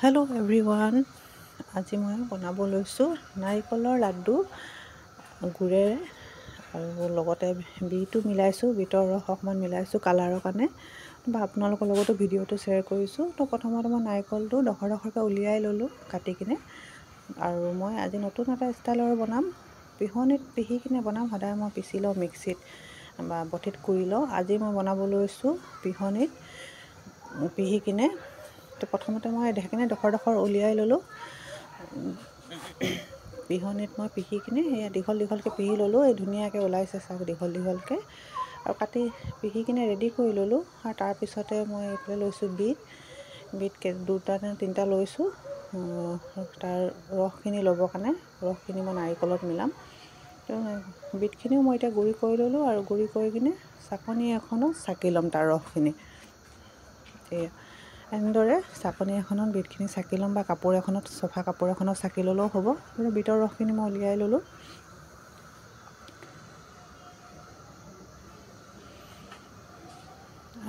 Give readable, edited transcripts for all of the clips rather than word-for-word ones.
Hello' everyone. আজি মই বনাব লৈছোঁ নাৰিকলৰ লাড্ডু গুড়েৰে আৰু লগতে বিটো মিলাইছোঁ, বিটৰ ৰস অকণমান মিলাইছোঁ কালাৰৰ কাৰণে। বা আপোনালোকৰ লগতো ভিডিঅ'টো শ্বেয়াৰ কৰিছোঁ। তো প্ৰথমতে মই নাৰিকলটো ডখৰকৈ উলিয়াই ল'লোঁ কাটি কিনে। আৰু মই আজি নতুন এটা ষ্টাইলৰ বনাম, পিহনিত পিহি কিনে বনাম। সদায় মই পিচি লওঁ মিক্সিত বা বটিত কৰি লওঁ। আজি মই বনাব লৈছোঁ পিহনিত পিহি কিনে। তো প্ৰথমতে মই সেইখিনি ডখৰ উলিয়াই ল'লোঁ। পিহনিত মই পিহি কিনে সেয়া দীঘলকৈ পিহি ল'লোঁ। এই ধুনীয়াকৈ ওলাইছে চাওক, দীঘলকৈ আৰু কাটি পিহি কিনে ৰেডি কৰি ল'লোঁ। আৰু তাৰপিছতে মই এইফালে লৈছোঁ বিট দুটা নে তিনিটা লৈছোঁ। তাৰ ৰসখিনি ল'বৰ কাৰণে, ৰসখিনি মই নাৰিকলত মিলাম। তো বিটখিনিও মই এতিয়া গুড়ি কৰি ল'লোঁ আৰু গুড়ি কৰি কিনে চাকনি এখনত চাকি ল'ম তাৰ ৰসখিনি। এনেদৰে চাকনি এখনত বিটখিনি চাকি ল'ম বা কাপোৰ এখনত, চফা কাপোৰ এখনত চাকি ল'লেও হ'ব। বিটৰ ৰসখিনি মই উলিয়াই ল'লোঁ।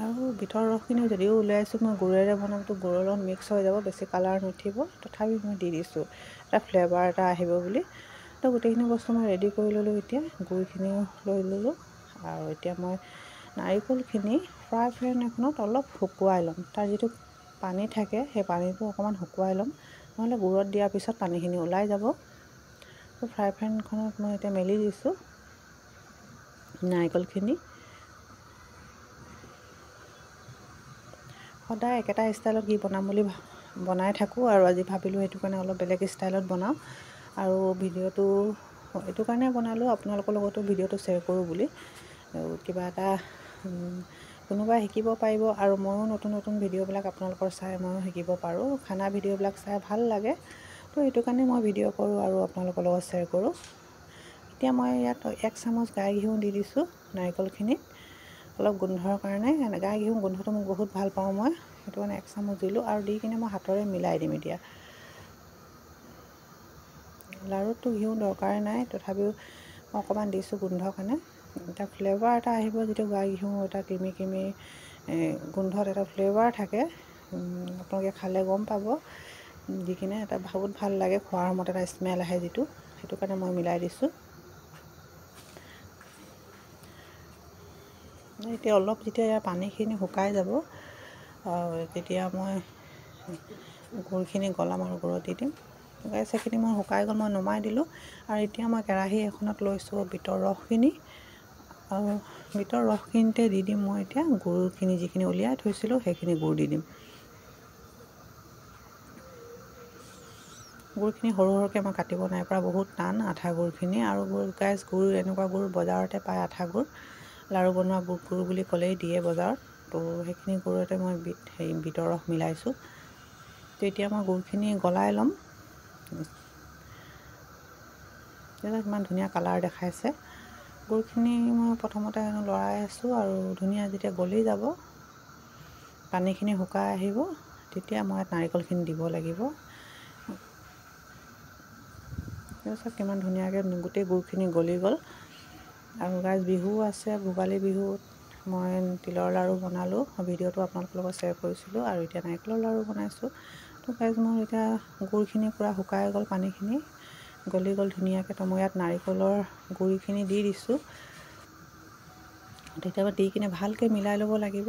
আৰু বিটৰ ৰসখিনি যদিও উলিয়াইছোঁ, মই গুড়েৰে বনামতো গুড়ৰ লগত মিক্স হৈ যাব, বেছি কালাৰ নুঠিব। তথাপি মই দি দিছোঁ এটা ফ্লেভাৰ এটা আহিব বুলি। তো গোটেইখিনি বস্তু মই ৰেডি কৰি ল'লোঁ। এতিয়া গুড়খিনিও লৈ ল'লোঁ। আৰু এতিয়া মই নাৰিকলখিনি ফ্ৰাই পেন এখনত অলপ শুকুৱাই ল'ম। তাৰ যিটো পানী থাকে সেই পানীটো অকণমান শুকুৱাই ল'ম, নহ'লে গুড়ত দিয়াৰ পিছত পানীখিনি ওলাই যাব। তো ফ্ৰাই পেনখনত মই এতিয়া মেলি দিছোঁ নাৰিকলখিনি। সদায় একেটা ষ্টাইলত বনাম বুলি বনাই থাকোঁ, আৰু আজি ভাবিলোঁ সেইটো কাৰণে অলপ বেলেগ ষ্টাইলত বনাওঁ। আৰু ভিডিঅ'টো এইটো কাৰণে বনালোঁ, আপোনালোকৰ লগতো ভিডিঅ'টো শ্বেয়াৰ কৰোঁ বুলি। কিবা এটা কোনোবাই শিকিব পাৰিব, আৰু ময়ো নতুন ভিডিঅ'বিলাক আপোনালোকৰ চাই ময়ো শিকিব পাৰোঁ। খানা ভিডিঅ'বিলাক চাই ভাল লাগে, তো সেইটো কাৰণে মই ভিডিঅ' কৰোঁ আৰু আপোনালোকৰ লগত শ্বেয়াৰ কৰোঁ। এতিয়া মই ইয়াত 1 চামুচ গাই ঘিউ দি দিছোঁ নাৰিকলখিনিত, অলপ গোন্ধৰ কাৰণে। গাই ঘিউ গোন্ধটো মোক বহুত ভাল পাওঁ মই, সেইটো কাৰণে 1 চামুচ দিলোঁ। আৰু দি কিনে মই হাতৰে মিলাই দিম। এতিয়া লাড়ুটো ঘিউ দৰকাৰ নাই, তথাপিও মই অকণমান দিছোঁ গোন্ধৰ কাৰণে। এটা ফ্লেভাৰ এটা আহিব, যিটো গাই ঘিউ এটা ক্ৰিমি গোন্ধত এটা ফ্লেভাৰ থাকে। আপোনালোকে খালে গম পাব। দি কিনে এটা বহুত ভাল লাগে, খোৱাৰ সময়ত এটা স্মেল আহে যিটো, সেইটো কাৰণে মই মিলাই দিছোঁ। এতিয়া অলপ যেতিয়া ইয়াৰ পানীখিনি শুকাই যাব, তেতিয়া মই গুড়খিনি গলাম আৰু গুড়ত দি দিম। সেইখিনি মই শুকাই গ'ল, মই নমাই দিলোঁ। আৰু এতিয়া মই কেৰাহী এখনত লৈছোঁ বিটৰ ৰসখিনি, আৰু বিটৰ ৰসখিনিতে দি দিম মই এতিয়া গুড়খিনি, যিখিনি উলিয়াই থৈছিলোঁ সেইখিনি গুড় দি দিম। গুড়খিনি সৰুকৈ মই কাটিব নাই পৰা, বহুত টান আঠা গুড়খিনি। আৰু গুড় এনেকুৱা গুড় বজাৰতে পায়, আঠা গুড়। লাড়ু বনোৱা গুড় বুলি ক'লেই দিয়ে বজাৰত। তো সেইখিনি গুড়তে মই বিটৰ ৰস মিলাইছোঁ। তো এতিয়া মই গুড়খিনি গলাই ল'ম। ইমান ধুনীয়া কালাৰ দেখাইছে। গুড়খিনি মই প্ৰথমতে লৰাই আছোঁ, আৰু ধুনীয়া যেতিয়া গলি যাব, পানীখিনি শুকাই আহিব, তেতিয়া মই নাৰিকলখিনি দিব লাগিব। তাৰপিছত কিমান ধুনীয়াকৈ গোটেই গুড়খিনি গলি গ'ল। আৰু বিহু আছে, ভোগালী বিহুত মই তিলৰ লাড়ু বনালোঁ, ভিডিঅ'টো আপোনালোকৰ লগত শ্বেয়াৰ কৰিছিলোঁ। আৰু এতিয়া নাৰিকলৰ লাড়ু বনাইছোঁ। তো মোৰ এতিয়া গুড়খিনি পূৰা শুকাই গ'ল, পানীখিনি গলি গ'ল ধুনীয়াকৈ। তো মই ইয়াত নাৰিকলৰ গুড়িখিনি দি দিছোঁ। তেতিয়াবা দি কিনে ভালকৈ মিলাই ল'ব লাগিব।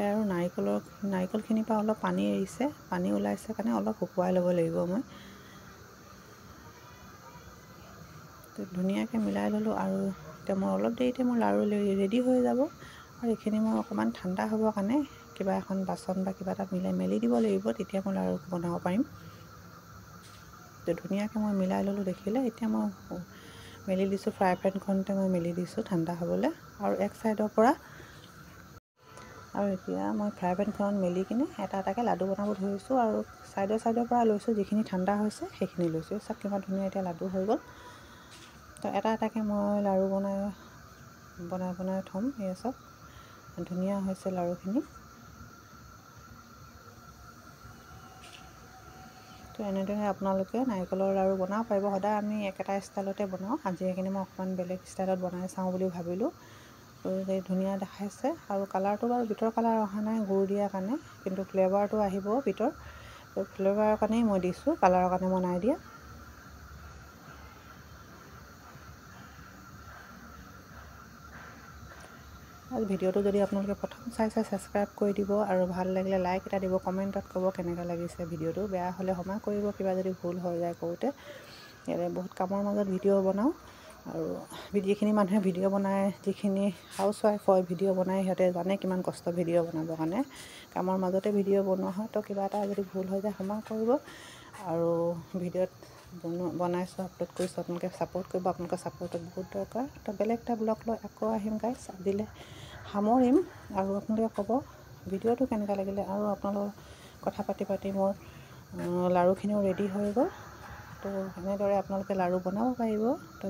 আৰু নাৰিকলখিনিৰ পৰা অলপ পানী এৰিছে, পানী ওলাইছে কাৰণে অলপ শুকুৱাই ল'ব লাগিব মই। ধুনীয়াকৈ মিলাই ল'লোঁ। আৰু এতিয়া মই অলপ দেৰিতে মোৰ লাড়ু ৰেডি হৈ যাব। আৰু এইখিনি মই অকণমান ঠাণ্ডা হ'বৰ কাৰণে কিবা এখন বাচন বা কিবা এটাত মেলি দিব লাগিব, তেতিয়া মই লাড়ু বনাব পাৰিম। তো ধুনীয়াকৈ মই মিলাই ল'লোঁ দেখিলে। এতিয়া মই মেলি দিছোঁ, ফ্ৰাই পেনখনতে মই মেলি দিছোঁ ঠাণ্ডা হ'বলৈ। আৰু এক চাইডৰ পৰা, আৰু এতিয়া মই ফ্ৰাই পেনখনত মেলি কিনে এটা এটাকৈ লাডু বনাব ধৰিছোঁ। আৰু চাইডৰ পৰা লৈছোঁ, যিখিনি ঠাণ্ডা হৈছে সেইখিনি লৈছোঁ। চব কিমান ধুনীয়া এতিয়া লাডু হৈ গ'ল। তো এটা এটাকৈ মই লাড়ু বনাই থ'ম। এয়া চব ধুনীয়া হৈছে লাড়ুখিনি। তো এনেদৰে আপোনালোকে নাৰিকলৰ লাড়ু বনাব পাৰিব। সদায় আমি একেটা ষ্টাইলতে বনাওঁ, আজি এইখিনি মই অকণমান বেলেগ ষ্টাইলত বনাই চাওঁ বুলি ভাবিলোঁ। ধুনীয়া দেখাইছে। আৰু কালাৰটো বাৰু বিটৰ কালাৰ অহা নাই গুড় দিয়াৰ কাৰণে, কিন্তু ফ্লেভাৰটো আহিব বিটৰ, ফ্লেভাৰৰ কাৰণেই মই দিছোঁ, কালাৰৰ কাৰণে মই নাই দিয়া। আৰু ভিডিঅ'টো যদি আপোনালোকে প্ৰথম চাইছে ছাবস্ক্ৰাইব কৰি দিব, আৰু ভাল লাগিলে লাইক এটা দিব, কমেণ্টত ক'ব কেনেকৈ লাগিছে ভিডিঅ'টো। বেয়া হ'লে ক্ষমা কৰিব, কিবা যদি ভুল হৈ যায় কৰোঁতে। ইয়াতে বহুত কামৰ মাজত ভিডিঅ' বনাওঁ, আৰু যিখিনি মানুহে ভিডিঅ' বনায়, যিখিনি হাউচৱাইফ হয় ভিডিঅ' বনায়, সিহঁতে জানে কিমান কষ্ট ভিডিঅ' বনাবৰ কাৰণে। কামৰ মাজতে ভিডিঅ' বনোৱা হয়, তো কিবা এটা যদি ভুল হৈ যায় ক্ষমা কৰিব। আৰু ভিডিঅ'ত বনাইছোঁ, আপলোড কৰিছোঁ, আপোনালোকে ছাপোৰ্ট কৰিব, আপোনালোকৰ ছাপোৰ্টটো বহুত দৰকাৰ। তো বেলেগ এটা ব্লগ লৈ আকৌ আহিম গাইছ, আজিলৈ সামৰিম। আৰু আপোনালোকে ক'ব ভিডিঅ'টো কেনেকুৱা লাগিলে। আৰু আপোনালোকৰ কথা পাতি পাতি মোৰ লাড়ুখিনিও ৰেডি হৈ গ'ল। তো এনেদৰে আপোনালোকে লাড়ু বনাব পাৰিব। তো